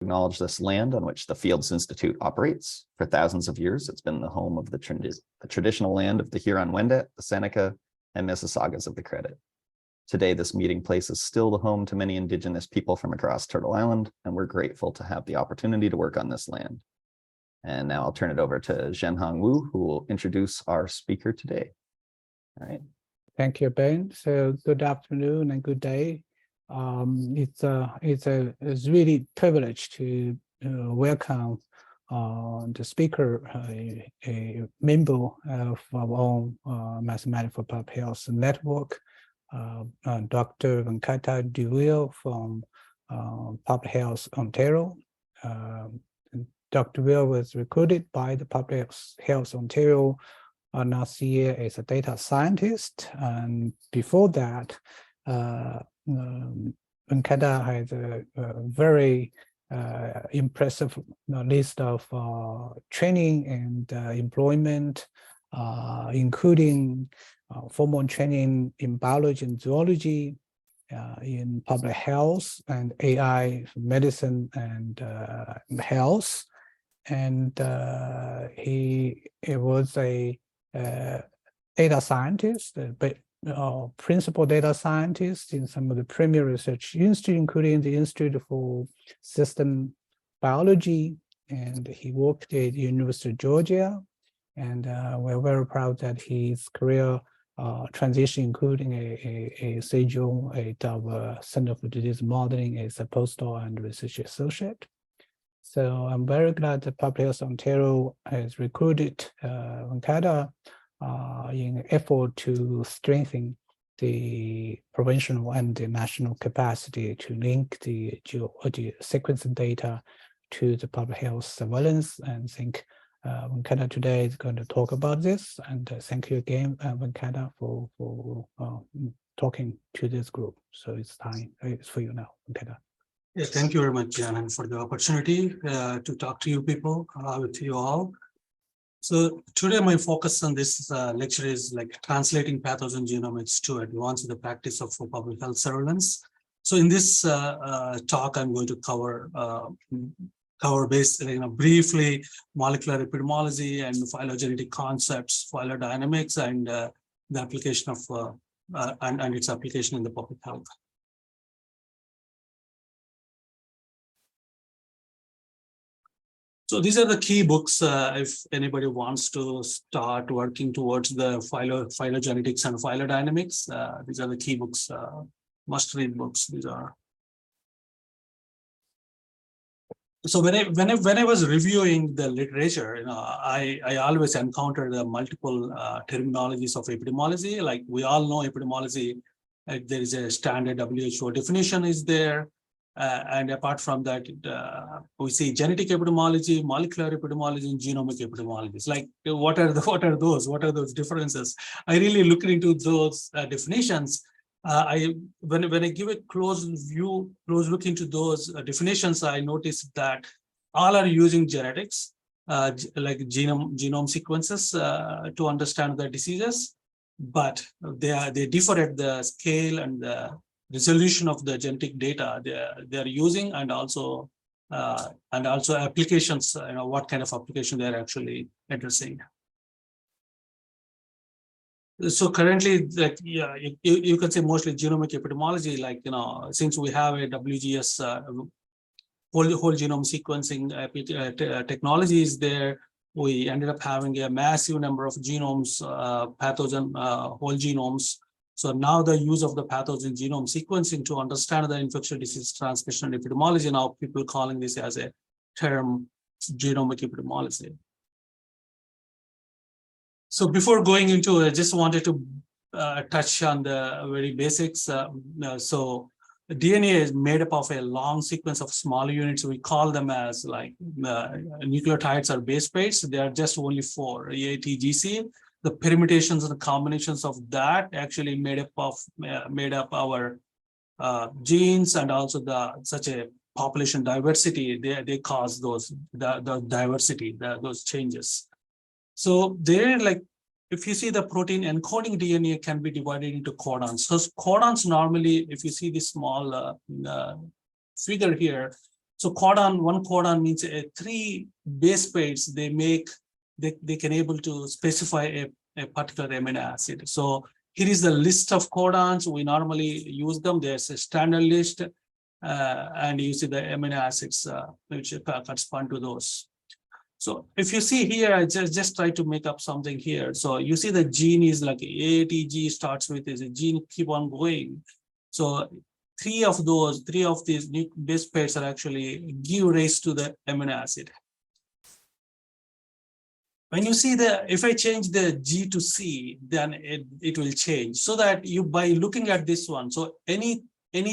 Acknowledge this land on which the Fields Institute operates. For thousands of years, it's been the home of the traditional land of the Huron-Wendat, the Seneca, and Mississaugas of the Credit. Today, this meeting place is still the home to many Indigenous people from across Turtle Island, and we're grateful to have the opportunity to work on this land. And now I'll turn it over to Zhenhang Wu, who will introduce our speaker today. All right. Thank you, Ben. So good afternoon and good day. It's a really privilege to welcome the speaker, a member of our own Mathematical Public Health Network, Dr. Venkata Duvvuri from Public Health Ontario. Dr. Duvvuri was recruited by the Public Health Ontario last year as a data scientist, and before that, Venkata has a very impressive list of training and employment, including formal training in biology and zoology, in public health and AI, medicine and health. And he was a data scientist, but principal data scientist in some of the premier research institutes, including the Institute for System Biology, and he worked at the University of Georgia. And we're very proud that his career transition, including a schedule at our Center for Disease Modeling as a postdoc and research associate. So I'm very glad that Public Health Ontario has recruited Venkata in an effort to strengthen the provincial and the national capacity to link the sequencing data to the public health surveillance. And I think Venkata today is going to talk about this. And thank you again, Venkata, for talking to this group. So it's for you now, Venkata. Yeah, thank you very much, Jan, for the opportunity to talk to you people, with you all. So today my focus on this lecture is like translating pathogen genomics to advance the practice of public health surveillance. So in this talk, I'm going to cover briefly molecular epidemiology and phylogenetic concepts, phylodynamics, and the application of and its application in the public health. So these are the key books if anybody wants to start working towards the phylogenetics and phylodynamics. These are the key books, must-read books. These are. So when I was reviewing the literature, I always encountered the multiple terminologies of epidemiology. Like we all know epidemiology, there is a standard WHO definition is there. And apart from that, we see genetic epidemiology, molecular epidemiology, and genomic epidemiology. It's like, what are those differences? I really looked into those definitions. When I give a close look into those definitions, I noticed that all are using genetics, like genome sequences, to understand the diseases, but they differ at the scale and the resolution of the genetic data they are using, and also applications. What kind of application they are actually addressing. So currently, like you can say mostly genomic epidemiology. Like since we have a WGS whole genome sequencing technology is there, we ended up having a massive number of genomes, pathogen whole genomes. So now the use of the pathogen genome sequencing to understand the infectious disease transmission and epidemiology, now people calling this as a term genomic epidemiology. So before going into it, I just wanted to touch on the very basics. So DNA is made up of a long sequence of small units. We call them as like nucleotides or base pairs. They are just only 4, A, T, G, C. The permutations and the combinations of that actually made up our genes, and also such a population diversity. They cause the diversity, those changes. So they're like, if you see the protein encoding DNA can be divided into codons. So codons normally, if you see this small figure here, So one codon means 3 base pairs they make, they can able to specify a particular amino acid. So here is the list of codons. We normally use them. There's a standard list, and you see the amino acids which correspond to those. So if you see here, I just try to make up something here. So you see the gene is like ATG starts with is a gene keep on going. So three of these base pairs are actually give rise to the amino acid. When you see if I change the G to C, then it will change. So that you, by looking at this one, so any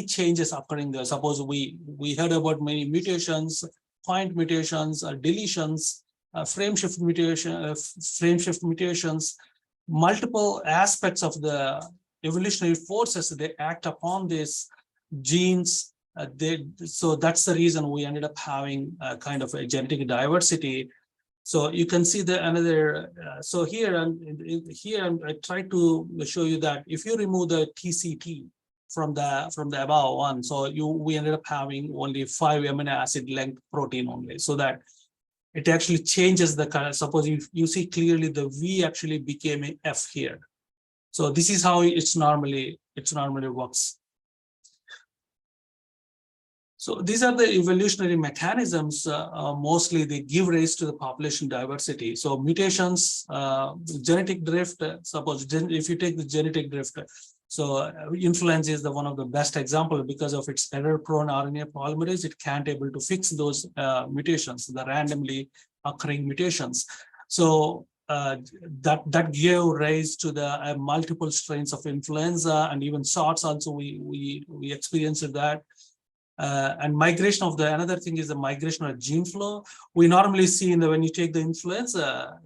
changes occurring there, suppose we heard about many mutations, point mutations, deletions, frame shift mutations, multiple aspects of the evolutionary forces, they act upon these genes. So that's the reason we ended up having a kind of a genetic diversity. So you can see the another. So here I try to show you that if you remove the TCT from the above one, so we ended up having only 5 amino acid length protein only, so that it actually changes the color. Suppose you see clearly the V actually became a F here. So this is how it's normally works. So these are the evolutionary mechanisms. Mostly they give rise to the population diversity. So mutations, genetic drift. Suppose if you take the genetic drift, so influenza is one of the best example because of its error-prone RNA polymerase. It can't able to fix those mutations, the randomly occurring mutations. So that gave rise to the multiple strains of influenza, and even SARS also we experienced that. And migration of another thing is the migration of gene flow. We normally see when you take the influenza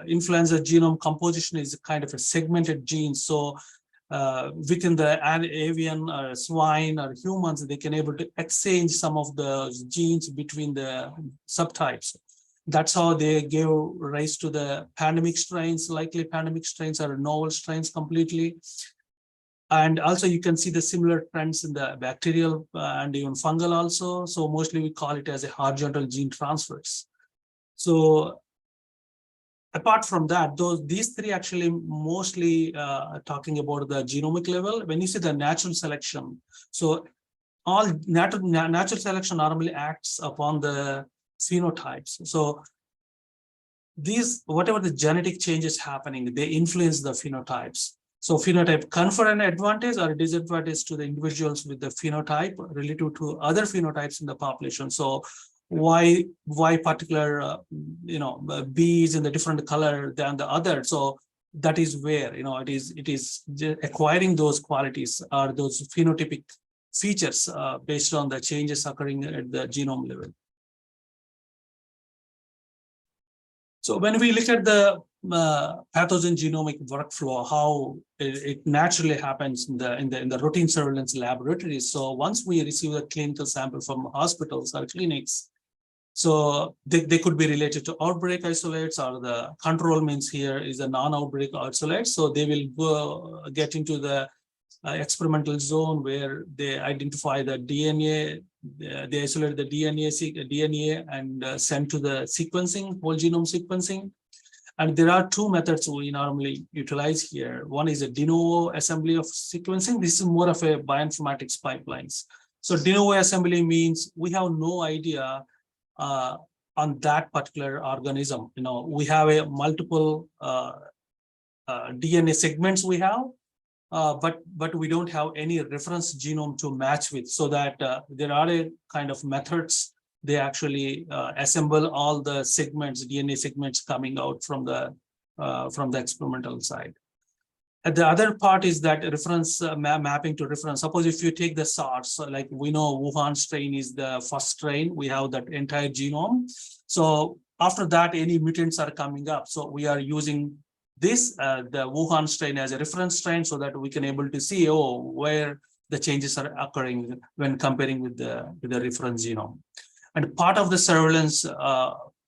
genome composition is kind of a segmented gene. So within the avian or swine or humans, they can able to exchange some of the genes between the subtypes. That's how they gave rise to the pandemic strains. Likely pandemic strains are novel strains completely. And also you can see the similar trends in the bacterial and even fungal also. So mostly we call it as a horizontal gene transfers. So apart from that, these three actually mostly talking about the genomic level. When you see the natural selection, so all natural selection normally acts upon the phenotypes. So these, whatever the genetic changes happening, they influence the phenotypes. So phenotype confer an advantage or disadvantage to the individuals with the phenotype relative to other phenotypes in the population. So why particular B is in the different color than the other? So that is where it is acquiring those qualities or those phenotypic features based on the changes occurring at the genome level. So when we look at the pathogen genomic workflow, how it naturally happens in the routine surveillance laboratories. So once we receive a clinical sample from hospitals or clinics, so they could be related to outbreak isolates, or the control means here is a non-outbreak isolate. So they will go get into the experimental zone where they identify the DNA, they isolate the DNA and send to the sequencing, whole genome sequencing. And there are 2 methods we normally utilize here. One is a de novo assembly of sequencing. This is more of a bioinformatics pipelines. So de novo assembly means we have no idea on that particular organism. We have a multiple DNA segments we have, but we don't have any reference genome to match with, so that there are a kind of methods. They actually assemble all the segments, DNA segments coming out from the experimental side. And the other part is that reference mapping to reference. Suppose if you take the SARS, like we know Wuhan strain is the first strain, we have that entire genome. So after that, any mutants are coming up. So we are using this, the Wuhan strain as a reference strain, so that we can able to see where the changes are occurring when comparing with the reference genome. And part of the surveillance,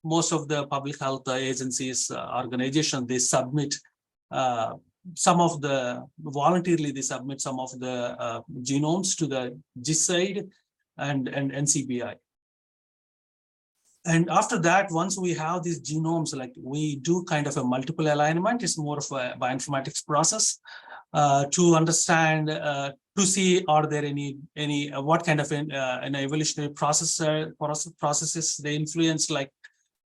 most of the public health agencies, organizations, they submit voluntarily they submit some of the genomes to the GISAID and NCBI. And after that, once we have these genomes, like we do kind of a multiple alignment, it's more of a bioinformatics process to understand, to see are there any what kind of an evolutionary processes they influence, like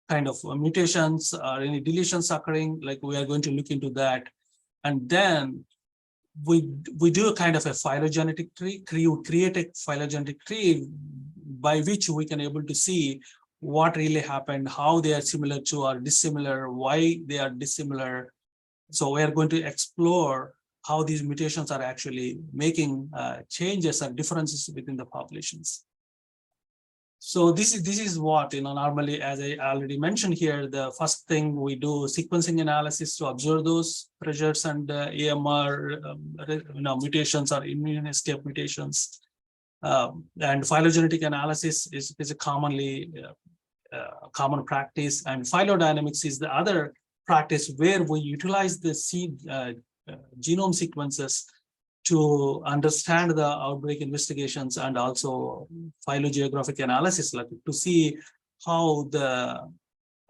kind of mutations or any deletions occurring. Like we are going to look into that, and then we do a kind of a phylogenetic tree. Create a phylogenetic tree by which we can able to see what really happened, how they are similar to or dissimilar, why they are dissimilar. So we are going to explore how these mutations are actually making changes or differences within the populations. So this is what, normally, as I already mentioned here, the first thing we do sequencing analysis to observe those pressures and AMR mutations or immune escape mutations. And phylogenetic analysis is a commonly common practice, and phylodynamics is the other practice where we utilize the seed genome sequences to understand the outbreak investigations and also phylogeographic analysis, like to see how the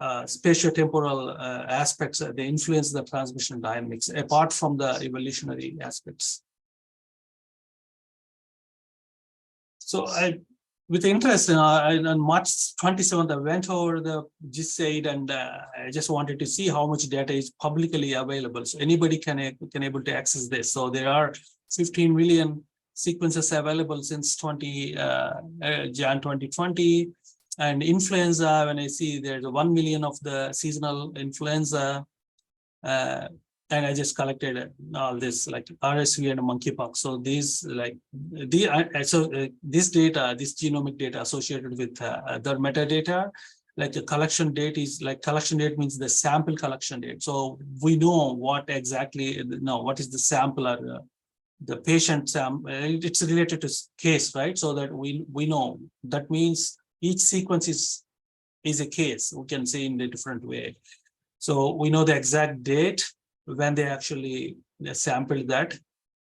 spatiotemporal aspects they influence the transmission dynamics apart from the evolutionary aspects. So with interest, on March 27th, I went over the GISAID and I just wanted to see how much data is publicly available. So anybody can able to access this. So there are 15 million sequences available since Jan 2020. And influenza, when I see there's 1 million of the seasonal influenza, and I just collected all this like RSV and monkeypox. So these like this data, this genomic data associated with the metadata, like the collection date is like collection date means the sample collection date. So we know what exactly what is the sample or the patient sample. It's related to case, right? So that we know that means each sequence is a case. We can say in a different way. So we know the exact date when they actually sampled that,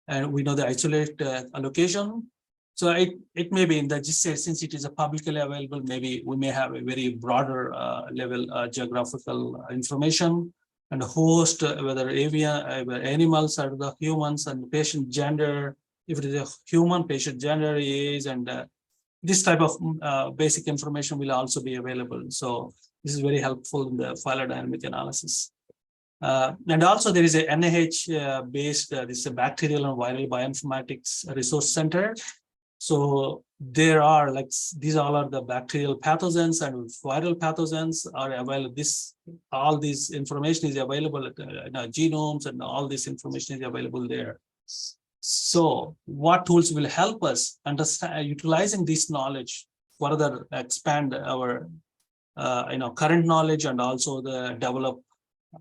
and we know the isolate allocation. So it may be in the GISAID, since it is a publicly available, maybe we may have a very broader level geographical information and host, whether animals or the humans, and patient gender, if it is a human, patient gender, age, and this type of basic information will also be available. So this is very helpful in the phylodynamic analysis. And also there is a NIH based, this is a bacterial and viral bioinformatics resource center. So there are like, these all are the bacterial pathogens and viral pathogens are available. All this information is available at genomes, and all this information is available there. So what tools will help us understand, utilizing this knowledge, further expand our current knowledge, and also develop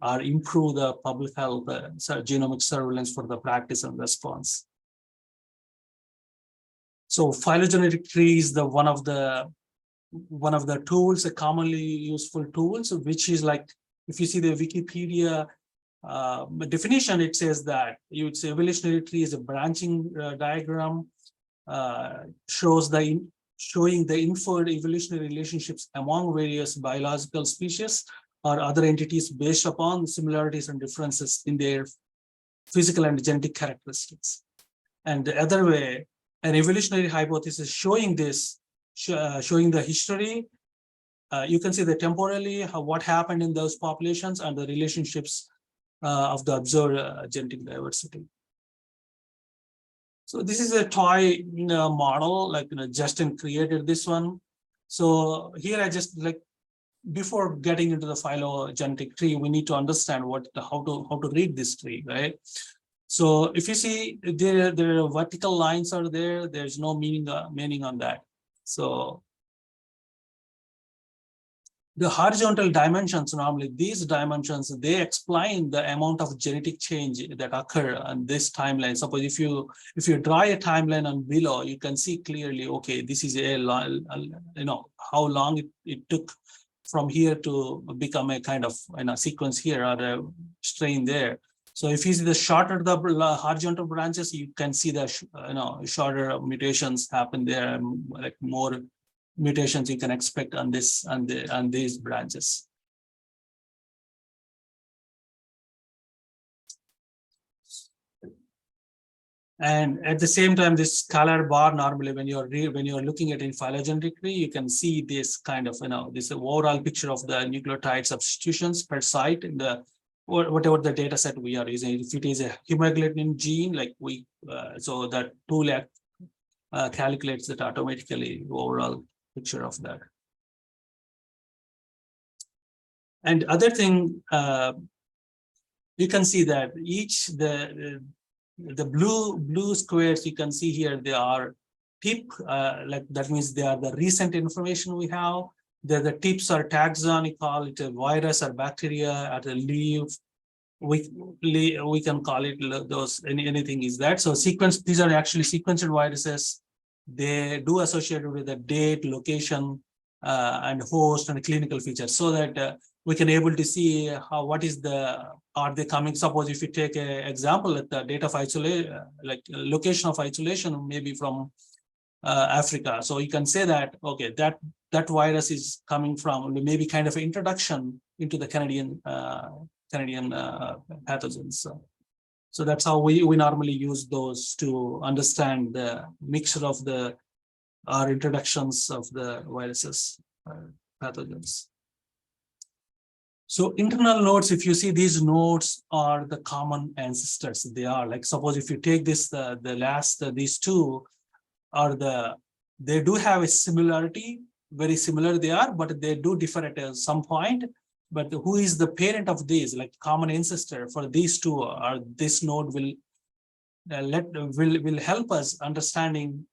or improve the public health genomic surveillance for the practice and response. So phylogenetic tree is the one of the tools, the commonly useful tools, which is like, if you see the Wikipedia definition, it says that you say evolutionary tree is a branching diagram, showing the inferred evolutionary relationships among various biological species or other entities based upon similarities and differences in their physical and genetic characteristics. And the other way, an evolutionary hypothesis showing this, showing the history, you can see the temporally what happened in those populations and the relationships of the observed genetic diversity. So this is a toy model, like Justin created this one. So here I just like, before getting into the phylogenetic tree, we need to understand how to read this tree, right? So if you see there are vertical lines are there, there's no meaning on that. So the horizontal dimensions, normally these dimensions, they explain the amount of genetic change that occur on this timeline. Suppose if you draw a timeline on below, you can see clearly, okay, this is how long it took from here to become a kind of sequence here or a strain there. So if you see the shorter the horizontal branches, you can see the shorter mutations happen there, like more mutations you can expect on this on these branches. And at the same time, this color bar normally when you're looking at in phylogenetic tree, you can see this kind of this overall picture of the nucleotide substitutions per site in the whatever the data set we are using. If it is a hemagglutinin gene, like so that tool calculates that automatically, overall picture of that. And other thing, you can see that each the blue squares you can see here, they are tip, like that means they are the recent information we have. The tips are taxon, you call it a virus or bacteria, at a leaf. We can call it those, anything is that. So these are actually sequenced viruses. They do associate with the date, location, and host and clinical features, so that we can able to see are they coming. Suppose if you take an example at the date of isolation, like location of isolation, maybe from Africa. So you can say that, okay, that virus is coming from maybe kind of an introduction into the Canadian pathogens. So that's how we normally use those to understand the mixture of our introductions of the viruses, pathogens. So internal nodes, if you see, these nodes are the common ancestors. They are like, suppose if you take this, these two are they do have a similarity, very similar they are, but they do differ at some point. But who is the parent of these, like common ancestor for these two, or this node will help us understanding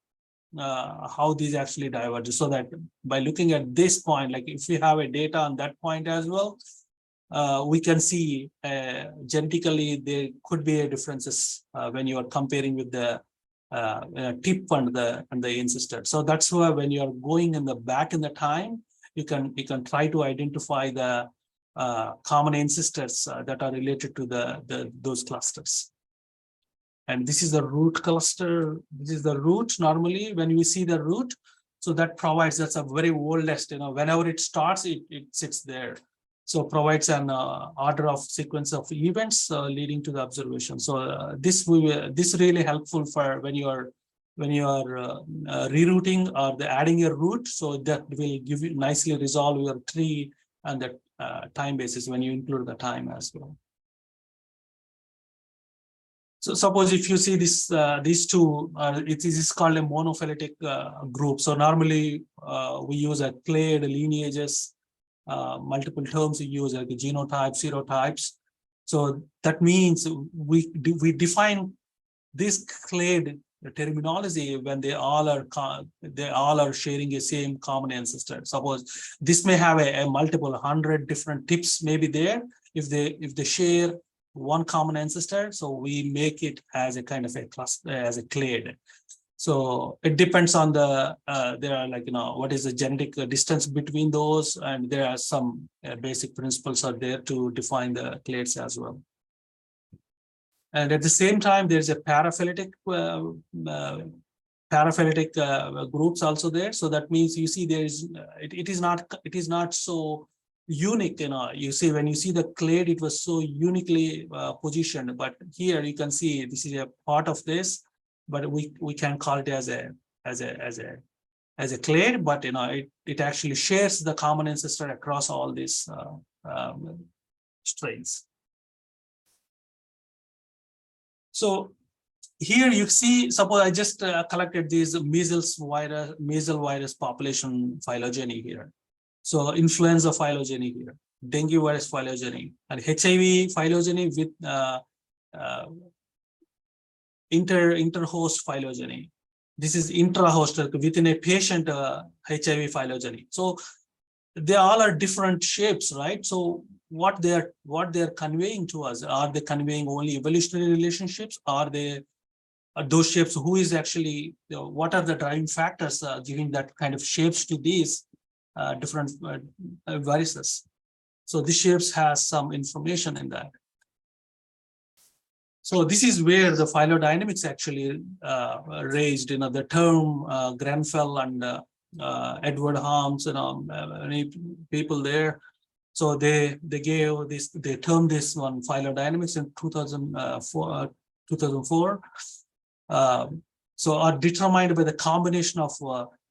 how these actually diverge, so that by looking at this point, like if we have a data on that point as well, we can see genetically there could be differences when you are comparing with the tip and the ancestor. So that's why when you are going in the back in the time, you can try to identify the common ancestors that are related to those clusters. And this is the root cluster. This is the root. Normally, when we see the root, so that provides, that's a very oldest, whenever it starts, it sits there. So provides an order of sequence of events leading to the observation. So this really helpful for when you are rerouting or adding a root. So that will give you nicely resolve your tree and the time basis when you include the time as well. So suppose if you see this, these two, it is called a monophyletic group. So normally we use a clade lineages, multiple terms we use like genotypes, serotypes. So that means we define this clade terminology when they all are sharing a same common ancestor. Suppose this may have a multiple 100 different tips maybe there if they share one common ancestor, so we make it as a kind of a cluster, as a clade. So it depends on there are like, what is the genetic distance between those, and there are some basic principles are there to define the clades as well. And at the same time, there's a paraphyletic groups also there. So that means you see there is it is not so unique. You see when you see the clade, it was so uniquely positioned. But here you can see this is a part of this, but we can call it as a clade. But it actually shares the common ancestor across all these strains. So here you see, suppose I just collected these measles virus population phylogeny here. So influenza phylogeny here, dengue virus phylogeny, and HIV phylogeny with interhost phylogeny. This is intrahost within a patient HIV phylogeny. So they all are different shapes, right? So what they're conveying to us, are they conveying only evolutionary relationships? Are they those shapes? Who is actually, what are the driving factors giving that kind of shapes to these different viruses? So these shapes has some information in that. So this is where the phylodynamics actually raised, the term Grenfell and Edward Holmes, many people there. So they gave this, they termed this one Phylodynamics in 2004. So are determined by the combination of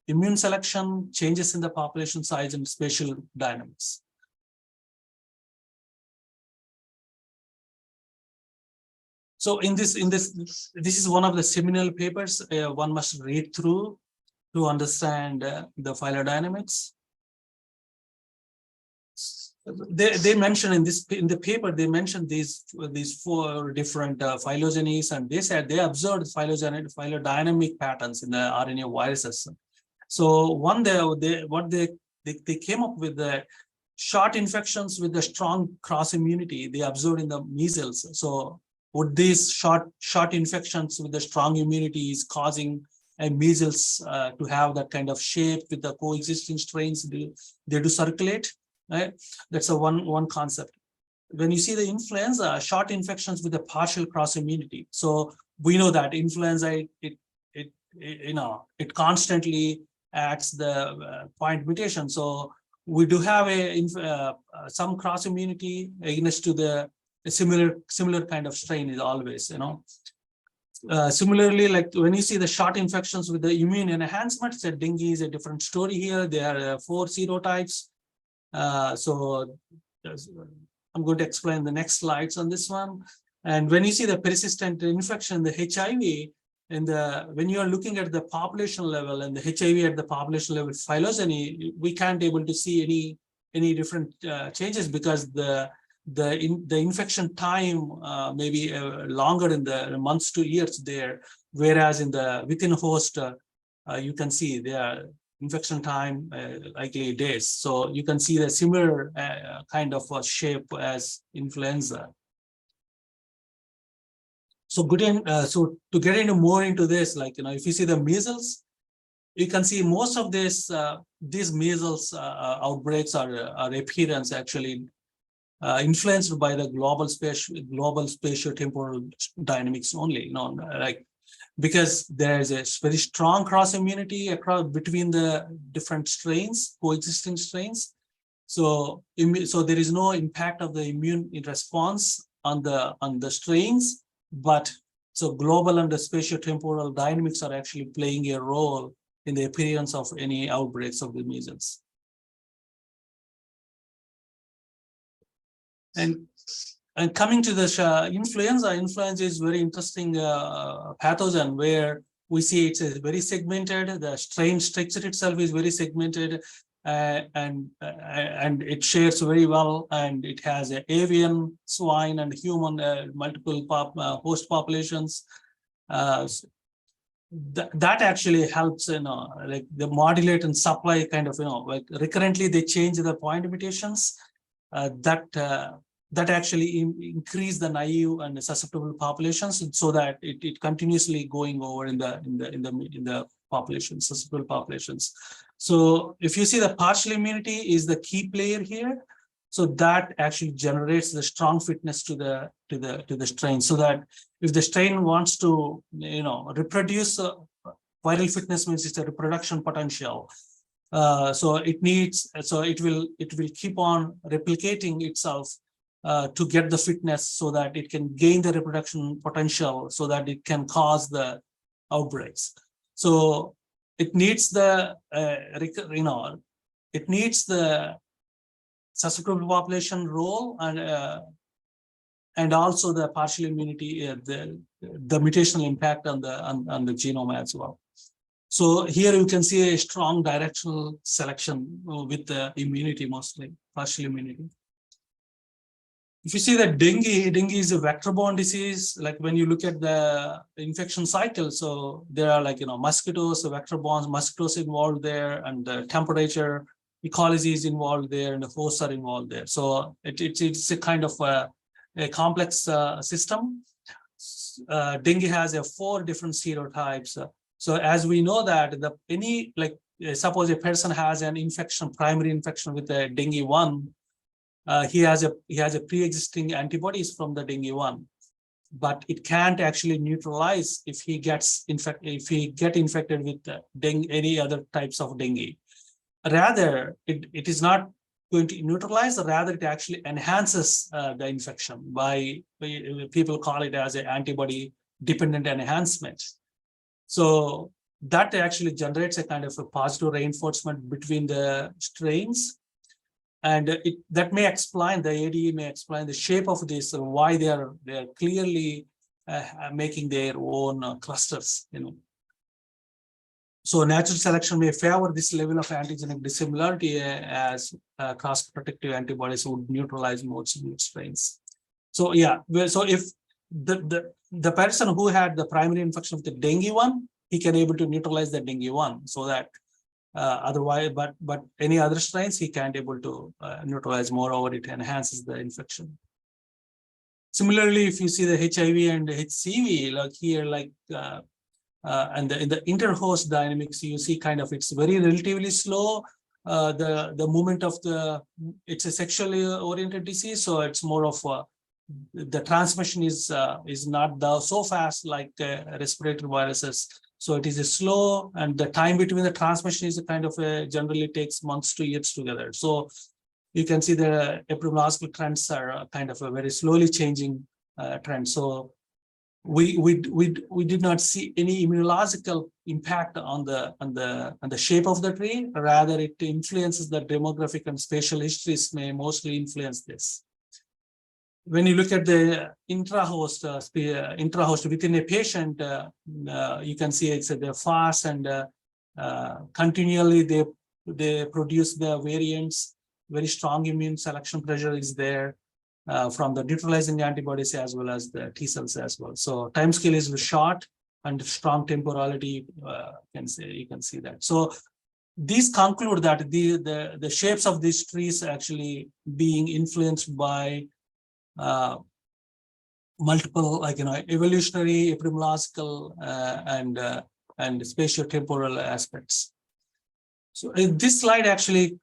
immune selection, changes in the population size, and spatial dynamics. So this is one of the seminal papers one must read through to understand the phylodynamics. They mentioned in the paper, they mentioned these 4 different phylogenies, and they said they observed phylodynamic patterns in the RNA viruses. So what they came up with the short infections with the strong cross immunity they observed in the measles. So would these short infections with the strong immunity is causing a measles to have that kind of shape with the coexisting strains they do circulate, right? That's a one concept. When you see the influenza, short infections with a partial cross immunity. So we know that influenza, it constantly acts the point mutation. So we do have some cross immunity against to the similar kind of strain is always, similarly, like when you see the short infections with the immune enhancement, so dengue is a different story here. There are 4 serotypes. So I'm going to explain the next slides on this one. And when you see the persistent infection, the HIV, when you are looking at the population level and the HIV at the population level phylogeny, we can't able to see any different changes because the infection time may be longer in the months to years there, whereas within host you can see the infection time likely days. So you can see the similar kind of shape as influenza. So so to get into more into this, like if you see the measles, you can see most of these measles outbreaks are appearance actually influenced by the global spatio-temporal dynamics only, because there is a very strong cross immunity between the different strains, coexisting strains. So there is no impact of the immune response on the strains, but so global and the spatio-temporal dynamics are actually playing a role in the appearance of any outbreaks of the measles. And coming to the influenza is very interesting pathogen where we see it's very segmented. The strain structure itself is very segmented, and it shares very well. And it has avian, swine, and human multiple host populations. That actually helps, like the modulate and supply kind of, like recurrently they change the point mutations. That actually increase the naive and susceptible populations, so that it continuously going over in the populations, susceptible populations. So if you see the partial immunity is the key player here, so that actually generates the strong fitness to the strain, so that if the strain wants to reproduce, viral fitness means it's a reproduction potential. So it will keep on replicating itself to get the fitness, so that it can gain the reproduction potential, so that it can cause the outbreaks. So it needs the susceptible population role, and also the partial immunity, the mutational impact on the genome as well. So here you can see a strong directional selection with the immunity, mostly partial immunity. If you see that dengue is a vector-borne disease. Like when you look at the infection cycle, so there are mosquitoes, vector-borne mosquitoes involved there, and the temperature ecology is involved there, and the hosts are involved there. So it's a kind of a complex system. Dengue has 4 different serotypes. So as we know that suppose a person has an infection, primary infection with the dengue 1, he has a pre-existing antibodies from the dengue 1. but it can't actually neutralize if he gets infected with dengue, any other types of dengue. Rather, it is not going to neutralize, rather it actually enhances the infection by people call it as an antibody dependent enhancement. So that actually generates a kind of a positive reinforcement between the strains. And that may explain, the ADE may explain the shape of this, why they are clearly making their own clusters, So natural selection may favor this level of antigenic dissimilarity as cross-protective antibodies would neutralize most strains. So yeah, so if the person who had the primary infection of the dengue one, he can able to neutralize the dengue one, so that otherwise, but any other strains he can't able to neutralize. Moreover, it enhances the infection. Similarly, if you see the HIV and the HCV, like here, like and in the interhost dynamics, you see kind of it's very relatively slow. The movement of it's a sexually oriented disease, so it's more of the transmission is not so fast like respiratory viruses. So it is a slow, and the time between the transmission is a kind of generally takes months to years together. So you can see the epidemiological trends are kind of a very slowly changing trend. So we did not see any immunological impact on the shape of the tree. Rather, it influences the demographic and spatial histories may mostly influence this. When you look at the intrahost within a patient, you can see it's they're fast and continually they produce the variants. Very strong immune selection pressure is there from the neutralizing antibodies as well as the T cells as well. So time scale is short and strong temporality. You can see that. So these conclude that the shapes of these trees actually being influenced by multiple, evolutionary, epidemiological, and spatio-temporal aspects. So this slide actually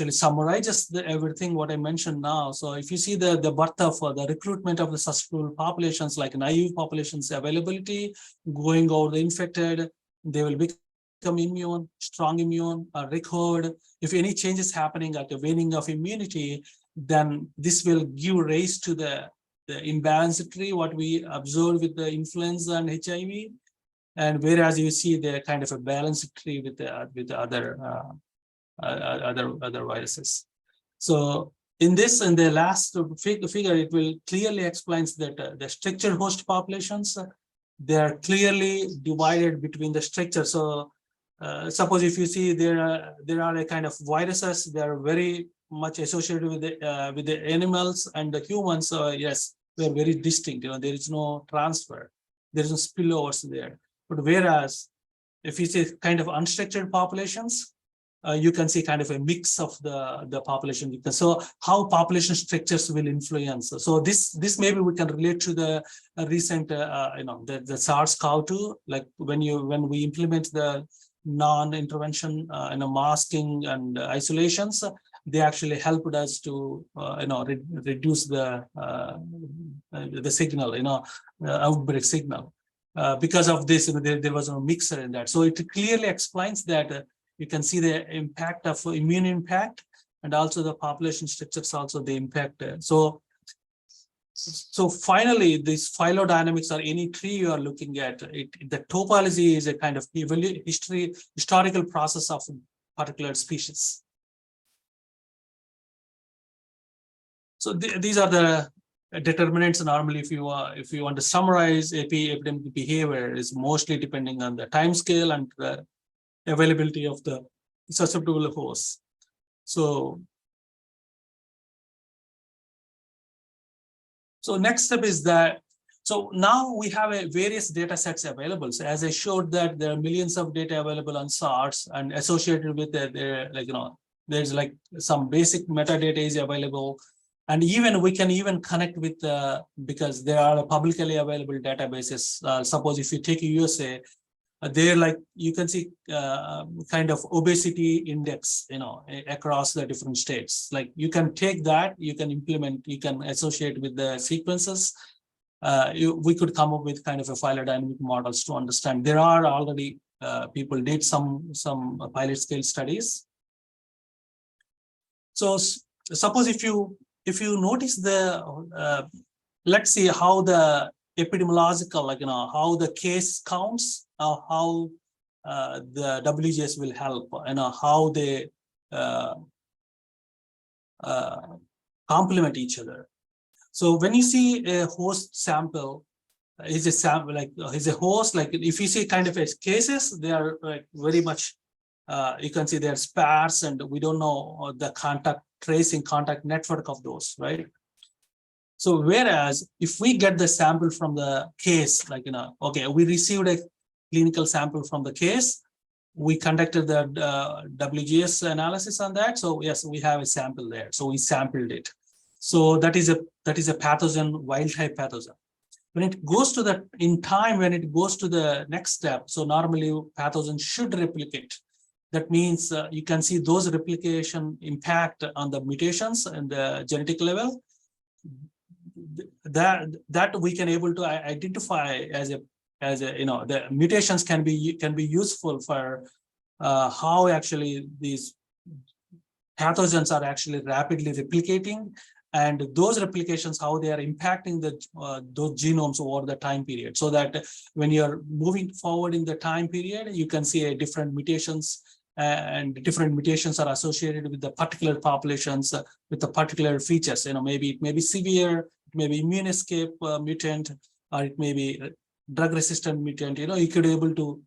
summarizes everything what I mentioned now. So if you see the birth of the recruitment of the susceptible populations, like naive populations availability, going over the infected, they will become immune, strong immune, recovered. If any changes happening at the waning of immunity, then this will give rise to the imbalanced tree, what we observe with the influenza and HIV, and whereas you see the kind of a balanced tree with the other viruses. So in the last figure, it will clearly explains that the structured host populations, they are clearly divided between the structure. So suppose if you see there are a kind of viruses, they are very much associated with the animals and the humans. So yes, they are very distinct. There is no transfer, there is no spillovers there. But whereas if you see kind of unstructured populations, you can see kind of a mix of the population. So how population structures will influence. So this maybe we can relate to the recent the SARS-CoV-2, like when we implement the non-intervention masking and isolations, they actually helped us to reduce the signal, outbreak signal. Because of this, there was no mixer in that. So it clearly explains that you can see the impact of immune impact, and also the population structures also the impact. So finally, this phylodynamics or any tree you are looking at, the topology is a kind of historical process of particular species. So these are the determinants. Normally, if you want to summarize epidemic behavior, is mostly depending on the time scale and the availability of the susceptible hosts. So next step is that, so now we have various data sets available. So as I showed that there are millions of data available on SARS, and associated with there's like some basic metadata is available. And even we can even connect with because there are publicly available databases. Suppose if you take USA, they're like, you can see kind of obesity index, across the different states. Like you can take that, you can implement, you can associate with the sequences, we could come up with kind of a phylodynamic models to understand. There are already people did some pilot scale studies. So suppose if you notice the let's see how the epidemiological, like how the case counts, how the WGS will help, how they complement each other. So when you see a host sample, is a sample like is a host, like if you see kind of cases, they are like very much you can see they're sparse, and we don't know the contact tracing contact network of those, right? So whereas if we get the sample from the case, like okay, we received a clinical sample from the case, we conducted the WGS analysis on that. So yes, we have a sample there. So we sampled it. So that is a pathogen, wild type pathogen. When it goes to the in time, when it goes to the next step, so normally pathogen should replicate. That means you can see those replication impact on the mutations and the genetic level. That we can able to identify as a the mutations can be useful for how actually these pathogens are actually rapidly replicating, and those replications, how they are impacting those genomes over the time period, so that when you're moving forward in the time period, you can see different mutations, and different mutations are associated with the particular populations with the particular features. Maybe it may be severe, it may be immune escape mutant, or it may be drug resistant mutant. You could able to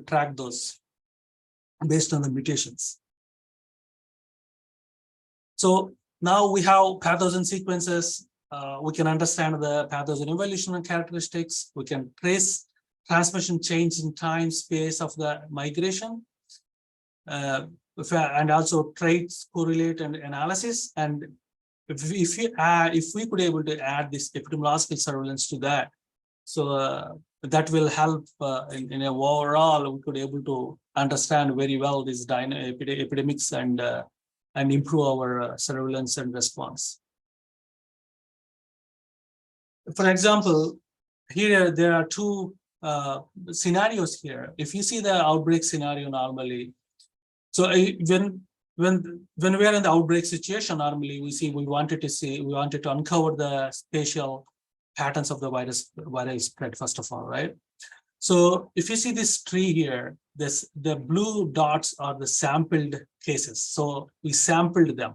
track those based on the mutations. So now we have pathogen sequences. We can understand the pathogen evolutionary characteristics. We can trace transmission change in time space of the migration, and also traits correlate and analysis. And if we could able to add this epidemiological surveillance to that, so that will help in a overall, we could able to understand very well these epidemics and improve our surveillance and response. For example, here there are two scenarios here. If you see the outbreak scenario normally, so when we are in the outbreak situation, normally we wanted to uncover the spatial patterns of the viral spread, first of all, right? So if you see this tree here, the blue dots are the sampled cases. So we sampled them.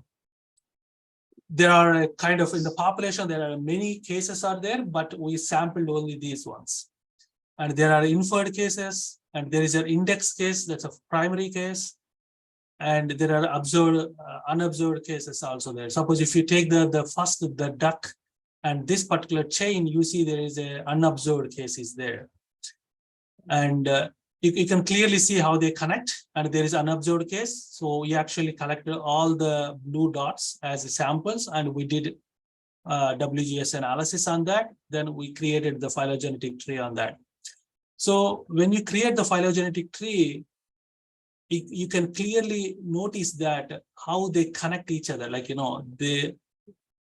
There are a kind of in the population, there are many cases are there, but we sampled only these ones. And there are inferred cases, and there is an index case, that's a primary case. And there are observed, unobserved cases also there. Suppose if you take the duck and this particular chain, you see there is a unobserved cases there. And you can clearly see how they connect, and there is unobserved case. So we actually collected all the blue dots as samples, and we did WGS analysis on that. Then we created the phylogenetic tree on that. So when you create the phylogenetic tree, you can clearly notice that how they connect each other, like the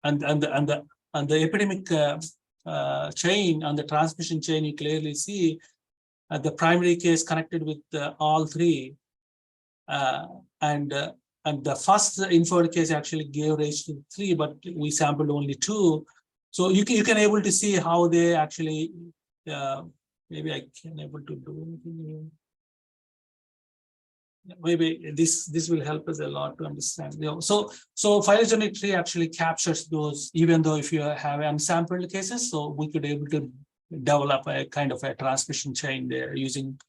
epidemic chain, on the transmission chain, you clearly see the primary case connected with all three, and the first inferred case actually gave rise to 3, but we sampled only 2. So you can able to see how they actually. Maybe I can able to do anything here. Maybe this will help us a lot to understand. So phylogenetic tree actually captures those, even though if you have unsampled cases, so we could able to develop a kind of a transmission chain there using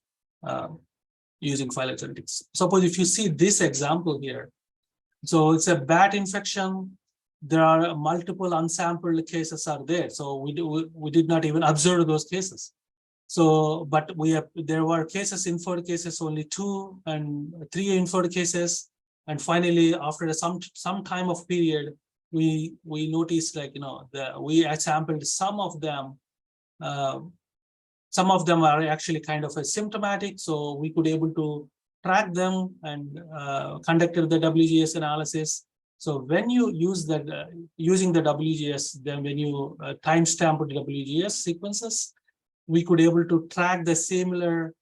phylogenetics. Suppose if you see this example here, so it's a bat infection. There are multiple unsampled cases are there. So we did not even observe those cases. So, but there were cases, inferred cases, only 2 and 3 inferred cases. And finally, after some time of period, we noticed, like, we sampled some of them. Some of them are actually kind of asymptomatic. So we could able to track them and conducted the WGS analysis. So when you use that, using the WGS, then when you timestamp the WGS sequences, we could able to track the similar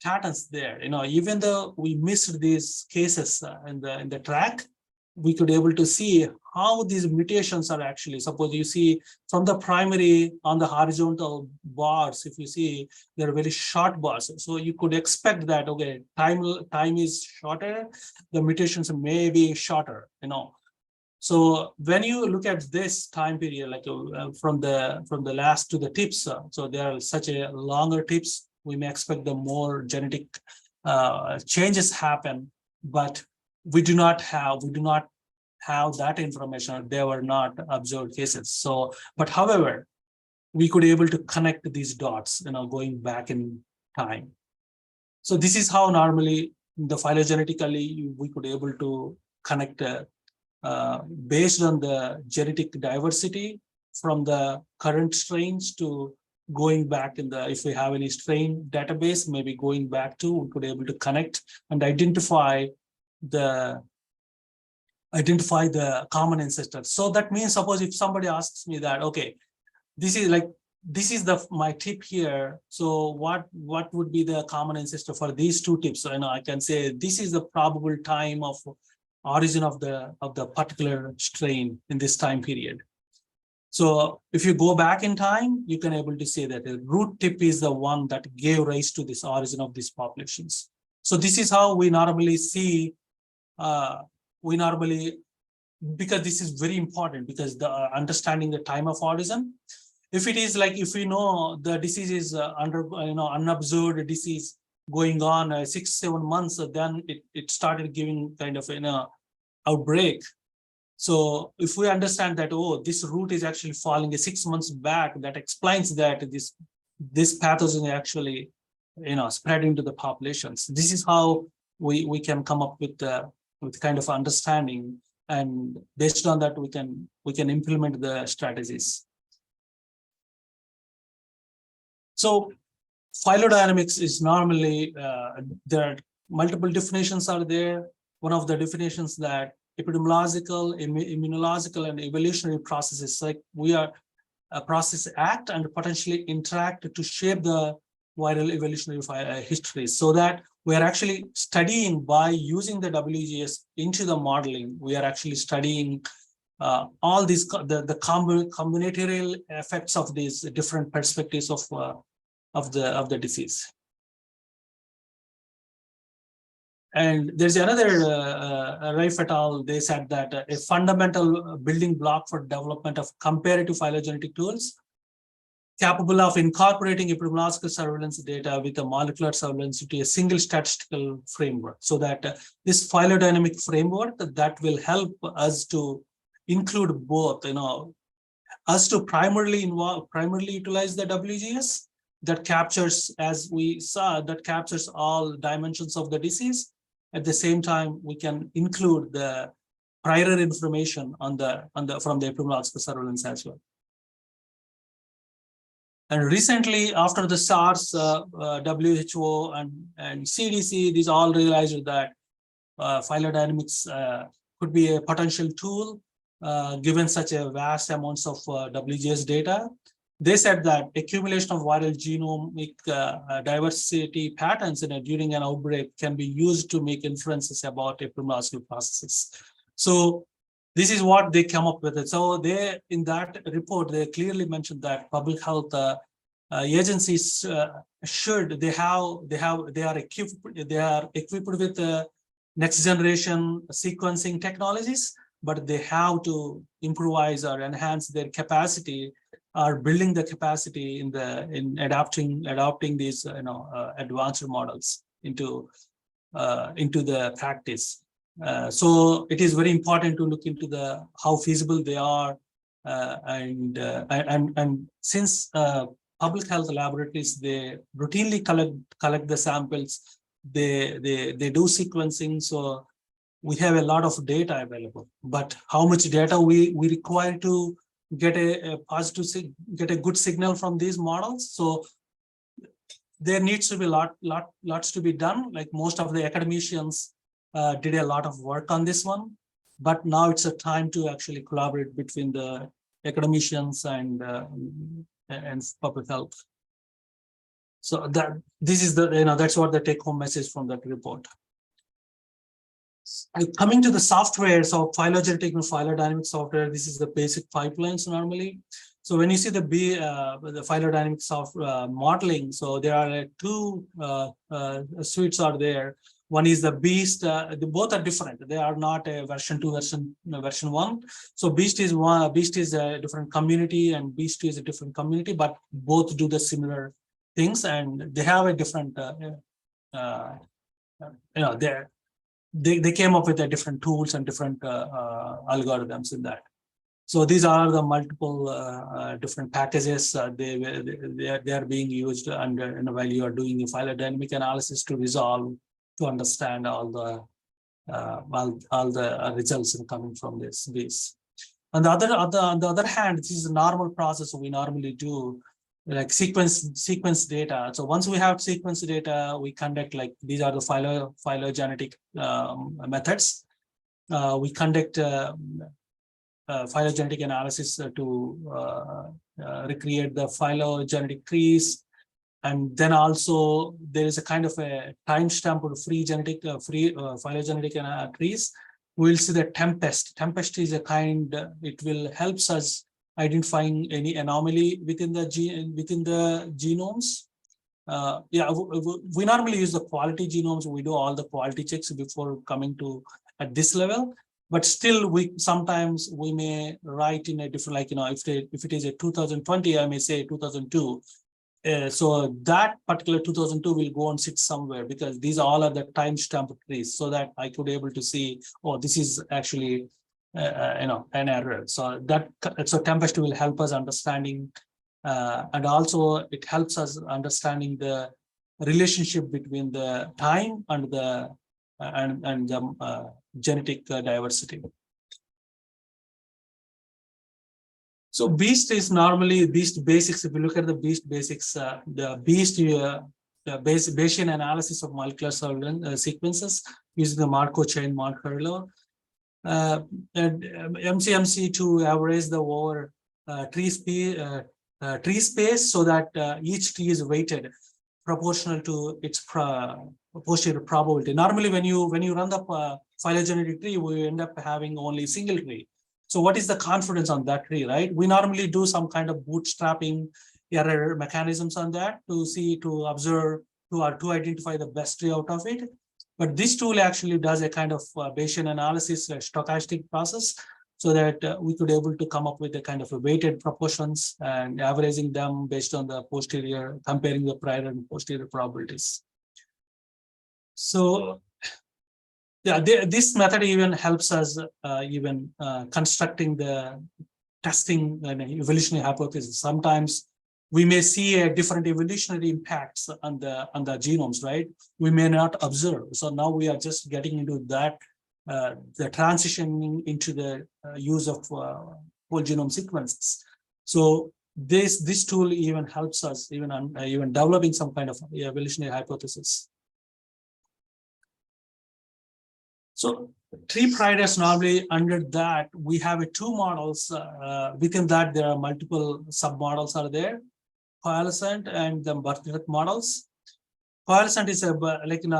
patterns there. Even though we missed these cases in the track, we could able to see how these mutations are actually, suppose you see from the primary on the horizontal bars, if you see, they're very short bars. So you could expect that, okay, time is shorter, the mutations may be shorter, So when you look at this time period, like from the last to the tips, so there are such a longer tips, we may expect the more genetic changes happen, but we do not have that information. They were not observed cases. So, but however, we could able to connect these dots, going back in time. So this is how normally the phylogenetically we could able to connect based on the genetic diversity from the current strains to going back in the, if we have any strain database, maybe going back to, we could able to connect and identify the common ancestor. So that means, suppose if somebody asks me that, okay, this is my tip here. So what would be the common ancestor for these two tips? So, I can say this is the probable time of origin of the particular strain in this time period. So if you go back in time, you can able to say that the root tip is the one that gave rise to this origin of these populations. So this is how we normally see, because this is very important, because the understanding the time of origin. If it is like, if we know the disease is unobserved disease going on 6-7 months, then it started giving kind of outbreak. So if we understand that, oh, this root is actually falling 6 months back, that explains that this pathogen actually spreading to the populations. This is how we can come up with kind of understanding, and based on that we can implement the strategies. So phylodynamics is normally there are multiple definitions are there. One of the definitions that epidemiological, immunological, and evolutionary processes, like we are a process act and potentially interact to shape the viral evolutionary history, so that we are actually studying by using the WGS into the modeling. We are actually studying all these the combinatorial effects of these different perspectives of the disease. And there's another Raif et al. They said that a fundamental building block for development of comparative phylogenetic tools capable of incorporating epidemiological surveillance data with a molecular surveillance into a single statistical framework, so that this phylodynamic framework that will help us to include both, us to primarily utilize the WGS that captures, as we saw, that captures all dimensions of the disease. At the same time, we can include the prior information from the epidemiological surveillance as well. And recently, after the SARS, WHO and CDC, these all realized that phylodynamics could be a potential tool given such a vast amounts of WGS data. They said that accumulation of viral genomic diversity patterns during an outbreak can be used to make inferences about epidemiological processes. So this is what they come up with. So they, in that report, they clearly mentioned that public health agencies are equipped with next generation sequencing technologies, but they have to improvise or enhance their capacity, or building the capacity in adopting these advanced models into the practice. So it is very important to look into how feasible they are, and since public health laboratories, they routinely collect the samples, they do sequencing, so we have a lot of data available. But how much data we require to get a good signal from these models? So there needs to be lots to be done. Like most of the academicians did a lot of work on this one. but now it's a time to actually collaborate between the academicians and public health. So that this is the, that's what the take-home message from that report. Coming to the software, so phylogenetic and phylodynamic software, this is the basic pipelines normally. So when you see the phylodynamic software modeling, so there are two suites are there. One is the Beast. Both are different. They are not a version 2, version 1. So Beast is a different community, and Beast 2 is a different community, but both do the similar things, and they have a different. They came up with a different tools and different algorithms in that. So these are the multiple different packages. They are being used under while you are doing a phylogenetic analysis to understand all the results coming from this. On the other hand, this is a normal process we normally do, like sequence data. So once we have sequence data, we conduct, like, these are the phylogenetic methods. We conduct phylogenetic analysis to recreate the phylogenetic trees. And then also there is a kind of a timestamp of free phylogenetic trees. We'll see the Tempest. Tempest is a kind, it will helps us identifying any anomaly within the genomes. We normally use the quality genomes. We do all the quality checks before coming to at this level. But still, sometimes we may write in a different, like, if it is a 2020, I may say 2002. So that particular 2002 will go and sit somewhere, because these all are the timestamp trees, so that I could able to see, oh, this is actually an error. So Tempest will help us understanding, and also it helps us understanding the relationship between the time and the genetic diversity. So Beast is normally Beast basics. If you look at the Beast basics, the Beast Bayesian analysis of molecular sequences using the Markov chain marker law, and MCMC to average the over tree space, so that each tree is weighted proportional to its posterior probability. Normally, when you run the phylogenetic tree, we end up having only single tree. So what is the confidence on that tree, right? We normally do some kind of bootstrapping error mechanisms on that to observe, to identify the best tree out of it. But this tool actually does a kind of Bayesian analysis, a stochastic process, so that we could able to come up with a kind of a weighted proportions and averaging them based on the posterior, comparing the prior and posterior probabilities. So yeah, this method even helps us constructing the testing and evolutionary hypothesis. Sometimes we may see a different evolutionary impacts on the genomes, right? We may not observe. So now we are just getting into that, the transitioning into the use of whole genome sequences. So this tool even helps us even developing some kind of evolutionary hypothesis. So tree priors, normally under that, we have two models. Within that, there are multiple submodels are there, coalescent and the birthright models. Coalescent is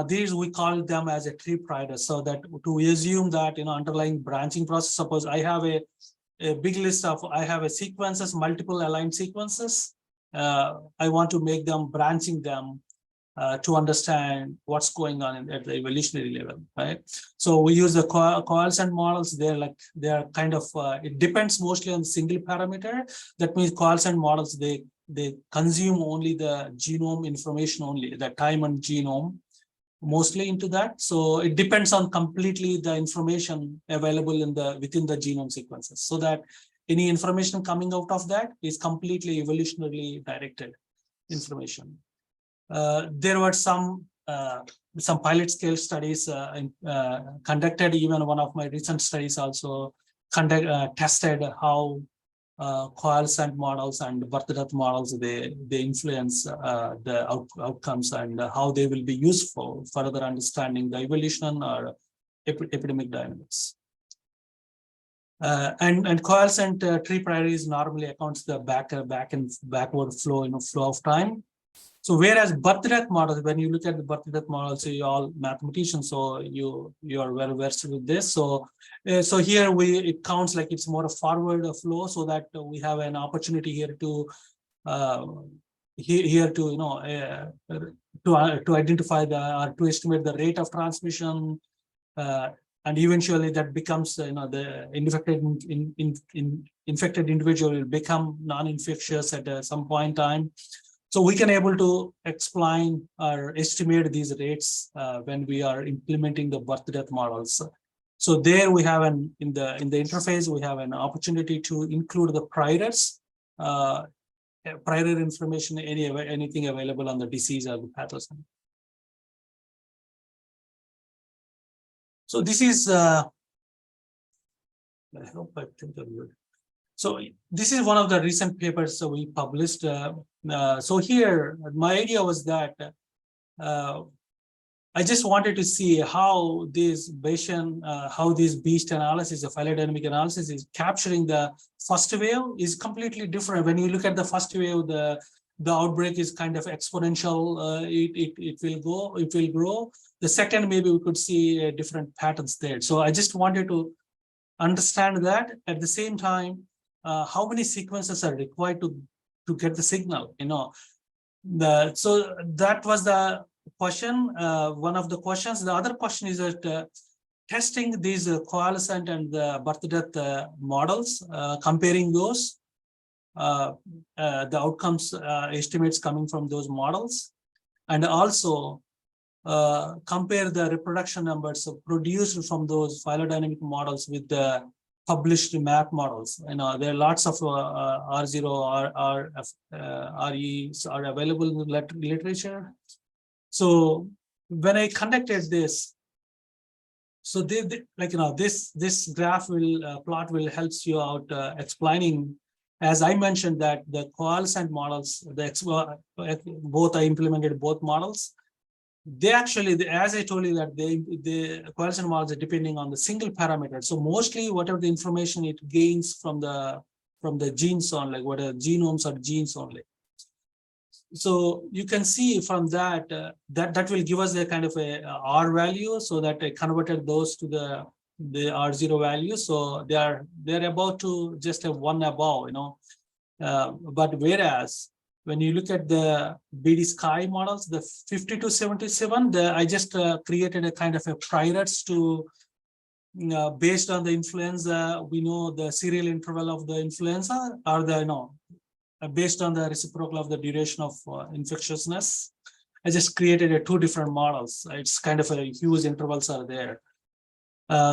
these we call them as a tree prior, so that to assume that underlying branching process. Suppose I have a big list of sequences, multiple aligned sequences. I want to make them branching them. To understand what's going on at the evolutionary level, right? So we use the coalescent models. They are kind of it depends mostly on single parameter. That means coalescent models they consume only the genome information only, the time and genome mostly into that. So it depends on completely the information available within the genome sequences, so that any information coming out of that is completely evolutionarily directed information. There were some pilot scale studies conducted. Even one of my recent studies also tested how coalescent models and birthright models they influence the outcomes, and how they will be useful for further understanding the evolution or epidemic dynamics. And coalescent tree priorities normally accounts the backward flow, flow of time. So whereas birth death models, when you look at the birth death models, you all mathematicians, so you are well versed with this. So so here it counts like it's more a forward flow, so that we have an opportunity here to to identify or to estimate the rate of transmission, and eventually that becomes the infected individual will become non-infectious at some point in time. So we can able to explain or estimate these rates when we are implementing the birth death models. So there we have in the interface we have an opportunity to include the priors, prior information, anything available on the disease or the pathogen. So this is I hope I think I'm good. So this is one of the recent papers we published. So here, my idea was that I just wanted to see how this Bayesian, how this beast analysis, the phylodynamic analysis is capturing the first wave is completely different. When you look at the first wave, the outbreak is kind of exponential. It will grow. The second, maybe we could see different patterns there. So I just wanted to understand that. At the same time, how many sequences are required to get the signal? So that was the question, one of the questions. The other question is that testing these coalescent and the birth death models, comparing those, the outcomes estimates coming from those models, and also compare the reproduction numbers produced from those phylodynamic models with the published map models. There are lots of R0, REs are available in the literature. So when I conducted this, so this graph will plot will helps you out explaining, as I mentioned, that the coalescent models, both I implemented both models. They actually, as I told you, that the coalescent models are depending on the single parameter. So mostly whatever the information it gains from the genes on, like what are genomes or genes only. So you can see from that that will give us a kind of a R value, so that I converted those to the R0 value. So they're about to just have one above, but whereas when you look at the BD Sky models, the 5277, I just created a kind of a priors to, based on the influenza, we know the serial interval of the influenza, or the, based on the reciprocal of the duration of infectiousness. I just created two different models. It's kind of a huge intervals are there.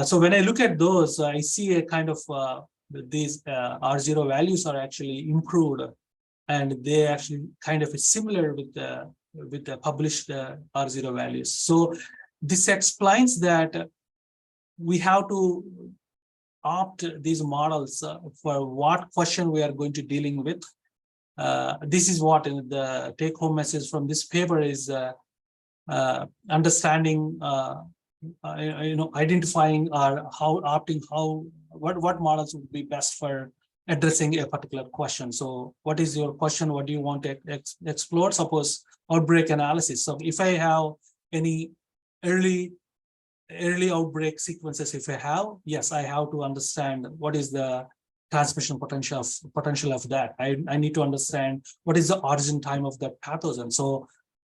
So when I look at those, I see a kind of these R0 values are actually improved, and they actually kind of similar with the published R0 values. So this explains that we have to opt these models for what question we are going to dealing with. This is what the take-home message from this paper is: understanding, identifying or what models would be best for addressing a particular question. So what is your question? What do you want to explore? Suppose outbreak analysis. So if I have any early outbreak sequences, if I have, yes, I have to understand what is the transmission potential of that. I need to understand what is the origin time of that pathogen. So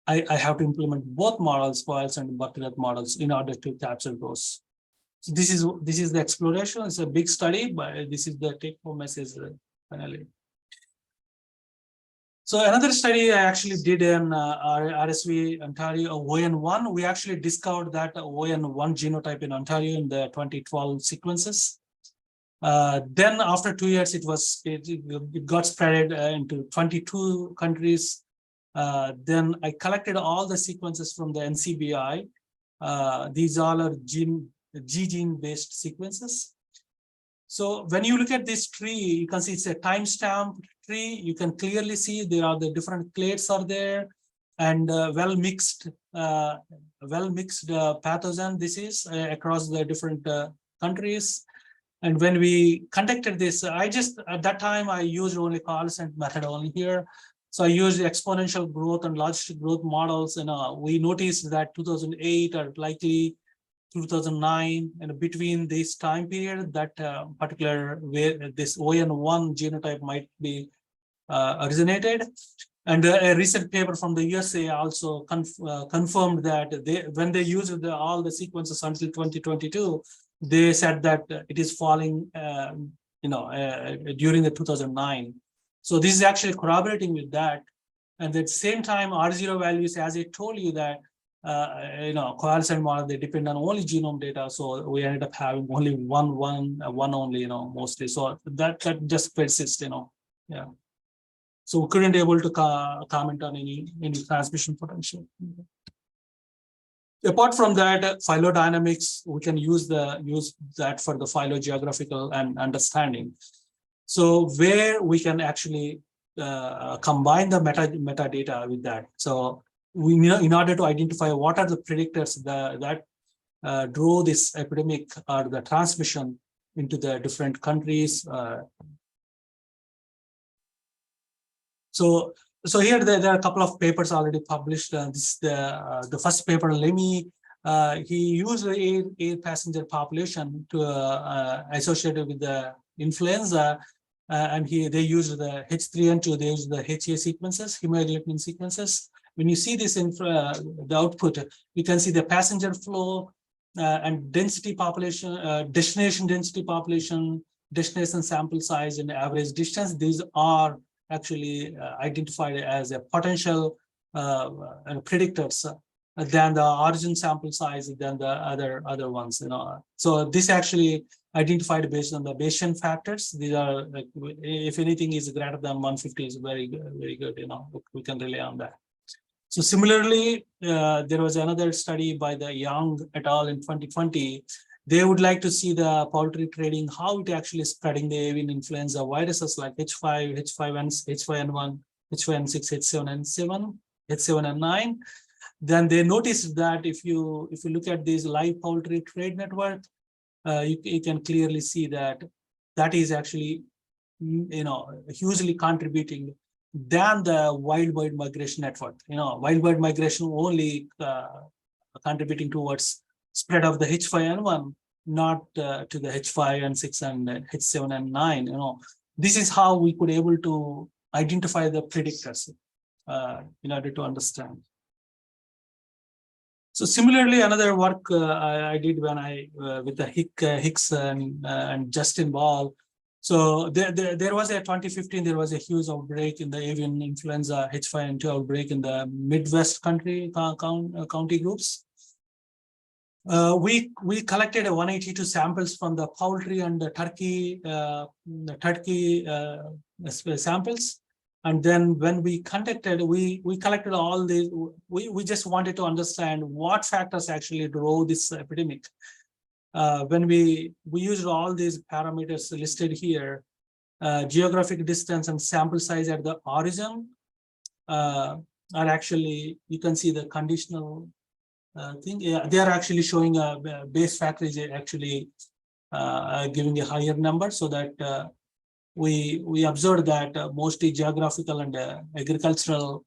I have to implement both models, coalescent and birth death models, in order to capture those. So this is the exploration. It's a big study, but this is the take-home message finally. So another study I actually did in RSV Ontario, ON1. We actually discovered that ON1 genotype in Ontario in the 2012 sequences. Then after 2 years, it got spread into 22 countries. Then I collected all the sequences from the NCBI. These all are G-gene based sequences. So when you look at this tree, you can see it's a timestamp tree. You can clearly see there are the different clades are there, and well mixed pathogen. This is across the different countries. And when we conducted this, at that time, I used only coalescent method only here. So I used exponential growth and logistic growth models, and we noticed that 2008 or likely 2009, and between this time period, that particular where this ON1 genotype might be originated. And a recent paper from the USA also confirmed that when they used all the sequences until 2022, they said that it is falling, during the 2009. So this is actually corroborating with that. And at the same time, R0 values, as I told you that, coalescent model, they depend on only genome data. So we ended up having only one only, mostly. So that just persists, yeah. So we couldn't able to comment on any transmission potential. Apart from that, phylodynamics, we can use that for the phylogeographical and understanding. So where we can actually combine the metadata with that. So we in order to identify what are the predictors that drove this epidemic or the transmission into the different countries. So here there are a couple of papers already published. This is the first paper, Lemmy. He used the air passenger population to associated with the influenza, and they used the H3N2. They used the HA sequences, hemoglobin sequences. When you see this in the output, you can see the passenger flow and density population, destination density population, destination sample size, and average distance. These are actually identified as a potential predictors than the origin sample size than the other ones. So this actually identified based on the Bayesian factors. These are like, if anything is greater than 150 is very good. We can rely on that. So similarly, there was another study by the Young et al. In 2020. They would like to see the poultry trading, how it actually spreading the avian influenza viruses like H5, H5N1, H5N6, H7N7, H7N9. Then they noticed that if you look at this live poultry trade network, you can clearly see that is actually hugely contributing than the wild bird migration network. Wild bird migration only contributing towards spread of the H5N1, not to the H5N6 and H7N9. This is how we could able to identify the predictors in order to understand. So similarly, another work I did when with the Hicks and Justin Ball. So there was a 2015, there was a huge outbreak in the avian influenza H5N2 outbreak in the Midwest county groups. We collected 182 samples from the poultry and the turkey samples, and then when we collected all these. We just wanted to understand what factors actually drove this epidemic. When we used all these parameters listed here, geographic distance and sample size at the origin are actually, you can see the conditional thing. Yeah, they are actually showing a base factor is actually giving a higher number, so that we observed that mostly geographical and agricultural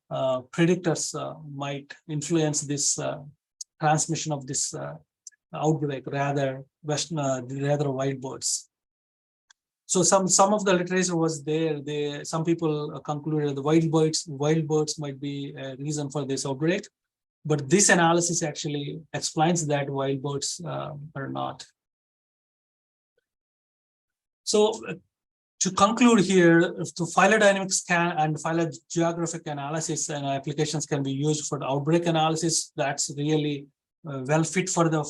predictors might influence this transmission of this outbreak rather wild birds. So some of the literature was there. Some people concluded the wild birds might be a reason for this outbreak. But this analysis actually explains that wild birds are not. So to conclude here, phylodynamics and phylogeographic analysis and applications can be used for the outbreak analysis. That's really well fit for the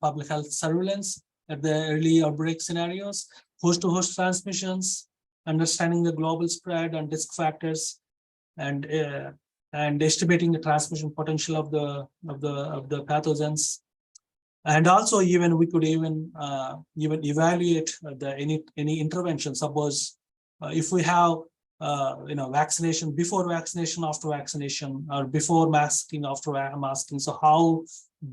public health surveillance at the early outbreak scenarios, host-to-host transmissions, understanding the global spread and risk factors, and estimating the transmission potential of the pathogens, and also even we could even evaluate any intervention. Suppose if we have vaccination, before vaccination, after vaccination, or before masking, after masking. So how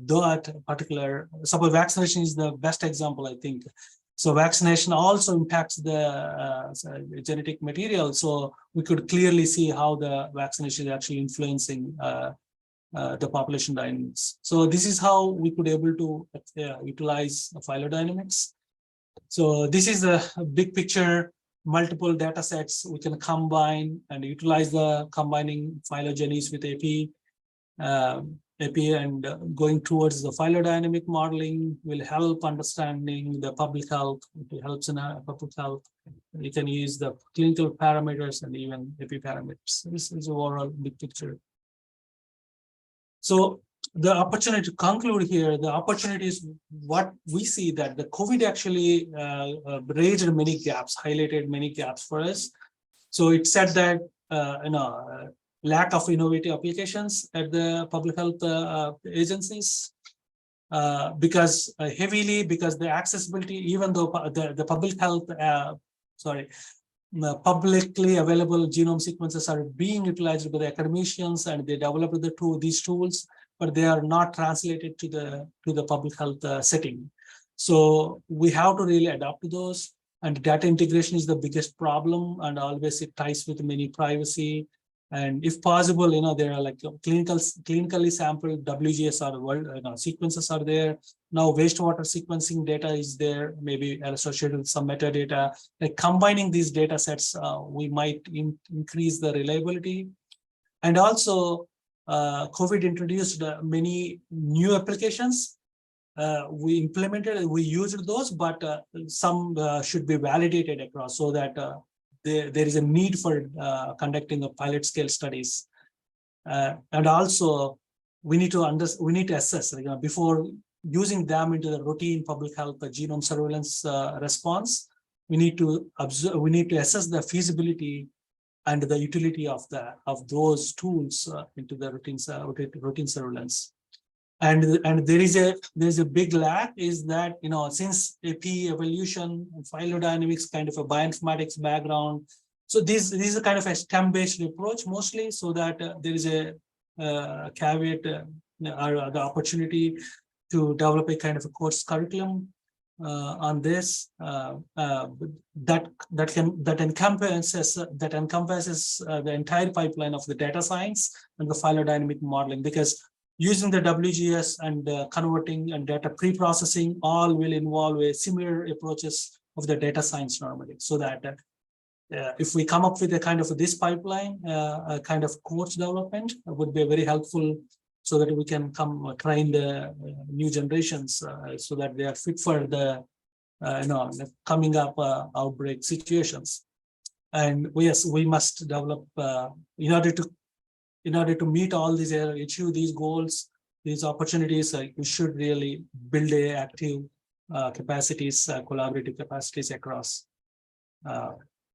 that particular, suppose vaccination is the best example, I think. So vaccination also impacts the genetic material. So we could clearly see how the vaccination is actually influencing the population dynamics. So this is how we could able to utilize Phylodynamics. So this is the big picture, multiple data sets we can combine and utilize the combining phylogenies with AP and going towards the phylodynamic modeling will help understanding the public health. It helps in public health. You can use the clinical parameters and even AP parameters. This is overall big picture. So the opportunity to conclude here, the opportunity is what we see that the COVID actually raised many gaps, highlighted many gaps for us. So it said that lack of innovative applications at the public health agencies because the accessibility, even though the public health, publicly available genome sequences are being utilized by the academicians and they developed these tools, but they are not translated to the public health setting. So we have to really adapt to those. And data integration is the biggest problem, and always it ties with many privacy. And if possible, there are like clinically sampled WGS or sequences are there. Now wastewater sequencing data is there, maybe associated with some metadata. Like combining these data sets, we might increase the reliability. And also, COVID introduced many new applications. We implemented, we used those, but some should be validated across so that there is a need for conducting a pilot scale studies. And also we need to assess before using them into the routine public health genome surveillance response. We need to assess the feasibility and the utility of those tools into the routine surveillance. And there's a big lack is that since AP evolution and phylodynamics kind of a bioinformatics background, so this is a kind of a STEM-based approach mostly, so that there is a caveat or the opportunity to develop a kind of a course curriculum on this that encompasses the entire pipeline of the data science and the phylodynamic modeling, because using the WGS and converting and data pre-processing all will involve a similar approaches of the data science normally. So that if we come up with a kind of this pipeline, a kind of course development would be very helpful, so that we can train the new generations so that they are fit for the coming up outbreak situations. And yes, we must develop in order to meet all these achieve these goals, these opportunities, we should really build active capacities, collaborative capacities across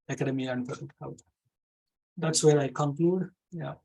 academia and public health. That's where I conclude. Yeah.